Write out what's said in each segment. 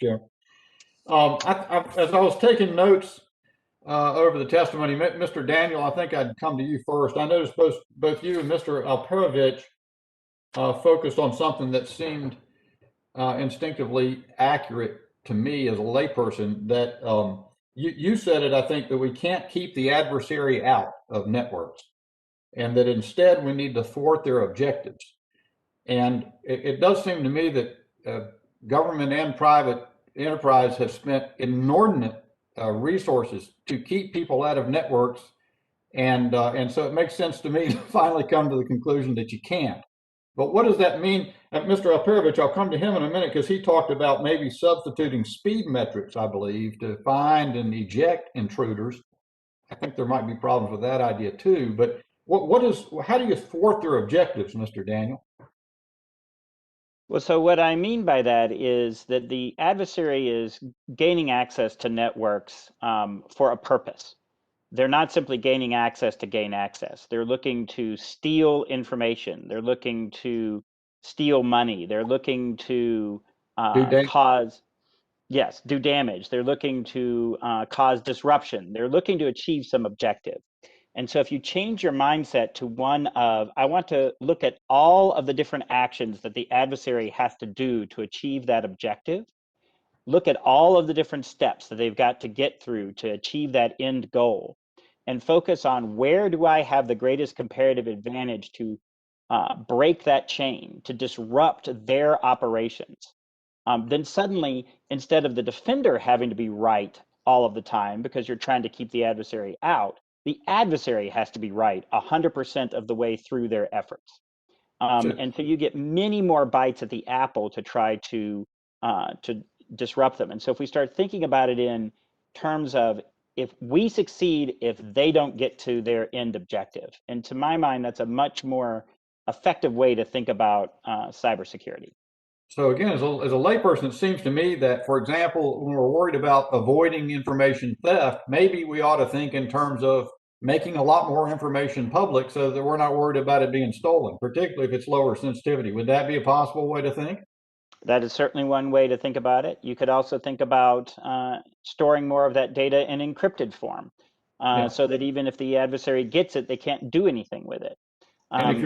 Jim. As I was taking notes over the testimony, Mr. Daniel, I think I'd come to you first. I noticed both you and Mr. Alperovich focused on something that seemed instinctively accurate to me as a layperson, that you said it, I think, that we can't keep the adversary out of networks, and that instead we need to thwart their objectives. And it does seem to me that government and private enterprise have spent inordinate resources to keep people out of networks, and so it makes sense to me to finally come to the conclusion that you can't. But what does that mean? Mr. Alperovich, I'll come to him in a minute, because he talked about maybe substituting speed metrics, I believe, to find and eject intruders. I think there might be problems with that idea too. But how do you thwart their objectives, Mr. Daniel? Well, so what I mean by that is that the adversary is gaining access to networks for a purpose. They're not simply gaining access to gain access. They're looking to steal information. They're looking to steal money. They're looking to do damage. They're looking to cause disruption. They're looking to achieve some objective. And so if you change your mindset to one of, I want to look at all of the different actions that the adversary has to do to achieve that objective, look at all of the different steps that they've got to get through to achieve that end goal, and focus on where do I have the greatest comparative advantage to break that chain, to disrupt their operations. Then suddenly, instead of the defender having to be right all of the time because you're trying to keep the adversary out, the adversary has to be right 100% of the way through their efforts. And so you get many more bites at the apple to try to disrupt them. And so if we start thinking about it in terms of, if we succeed, if they don't get to their end objective. And to my mind, that's a much more effective way to think about cybersecurity. So again, as a layperson, it seems to me that, for example, when we're worried about avoiding information theft, maybe we ought to think in terms of making a lot more information public so that we're not worried about it being stolen, particularly if it's lower sensitivity. Would that be a possible way to think? That is certainly one way to think about it. You could also think about storing more of that data in encrypted form, so that even if the adversary gets it, they can't do anything with it. And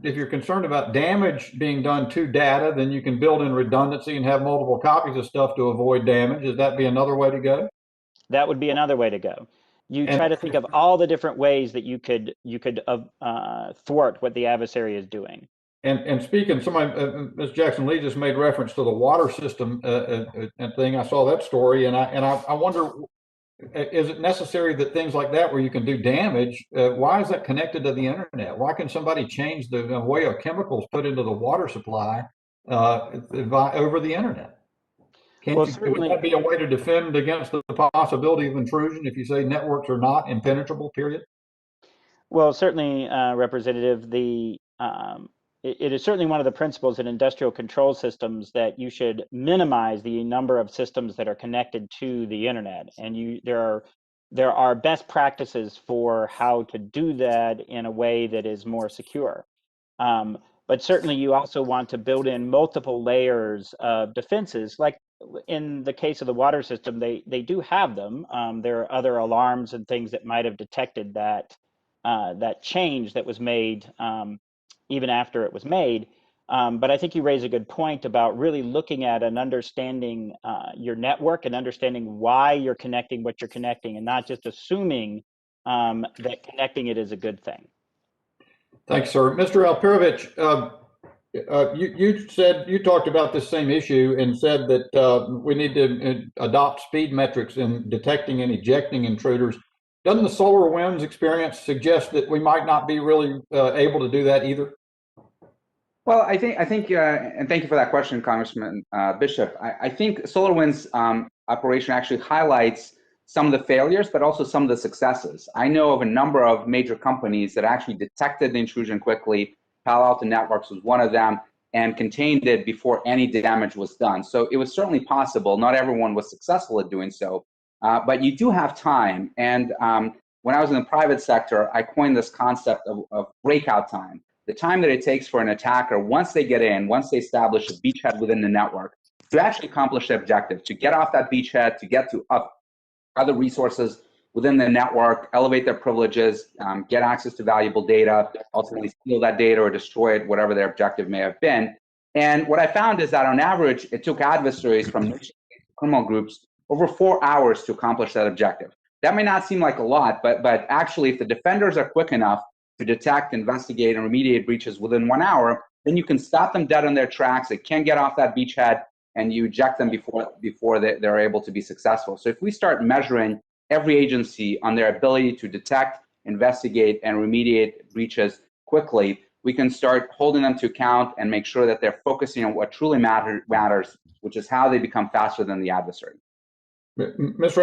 if you're concerned about damage being done to data, then you can build in redundancy and have multiple copies of stuff to avoid damage. Would that be another way to go? That would be another way to go. You try to think of all the different ways that you could thwart what the adversary is doing. And speaking, Ms. Jackson Lee just made reference to the water system thing. I saw that story, and I wonder, is it necessary that things like that, where you can do damage, why is that connected to the internet? Why can somebody change the way of chemicals put into the water supply over the internet? Would that be a way to defend against the possibility of intrusion if you say networks are not impenetrable, period? Well, certainly, Representative, it is certainly one of the principles in industrial control systems that you should minimize the number of systems that are connected to the internet. And there are best practices for how to do that in a way that is more secure. But certainly you also want to build in multiple layers of defenses. Like in the case of the water system, they do have them. There are other alarms and things that might have detected that change that was made even after it was made. But I think you raise a good point about really looking at and understanding your network and understanding why you're connecting what you're connecting, and not just assuming that connecting it is a good thing. Thanks, sir. Mr. Alperovich, you talked about this same issue and said that we need to adopt speed metrics in detecting and ejecting intruders. Doesn't the Solarwinds experience suggest that we might not be really able to do that either? Well, I think, and thank you for that question, Congressman Bishop. I think Solarwinds operation actually highlights some of the failures, but also some of the successes. I know of a number of major companies that actually detected the intrusion quickly. Palo Alto Networks was one of them, and contained it before any damage was done. So it was certainly possible. Not everyone was successful at doing so, but you do have time. And when I was in the private sector, I coined this concept of breakout time. The time that it takes for an attacker, once they get in, once they establish a beachhead within the network, to actually accomplish the objective, to get off that beachhead, to get to other resources within the network, elevate their privileges, get access to valuable data, ultimately steal that data or destroy it, whatever their objective may have been. And what I found is that on average, it took adversaries from criminal groups over 4 hours to accomplish that objective. That may not seem like a lot, but actually, if the defenders are quick enough to detect, investigate, and remediate breaches within 1 hour, then you can stop them dead on their tracks. They can't get off that beachhead, and you eject them before they're able to be successful. So if we start measuring every agency on their ability to detect, investigate, and remediate breaches quickly, we can start holding them to account and make sure that they're focusing on what truly matters, which is how they become faster than the adversary. Mr.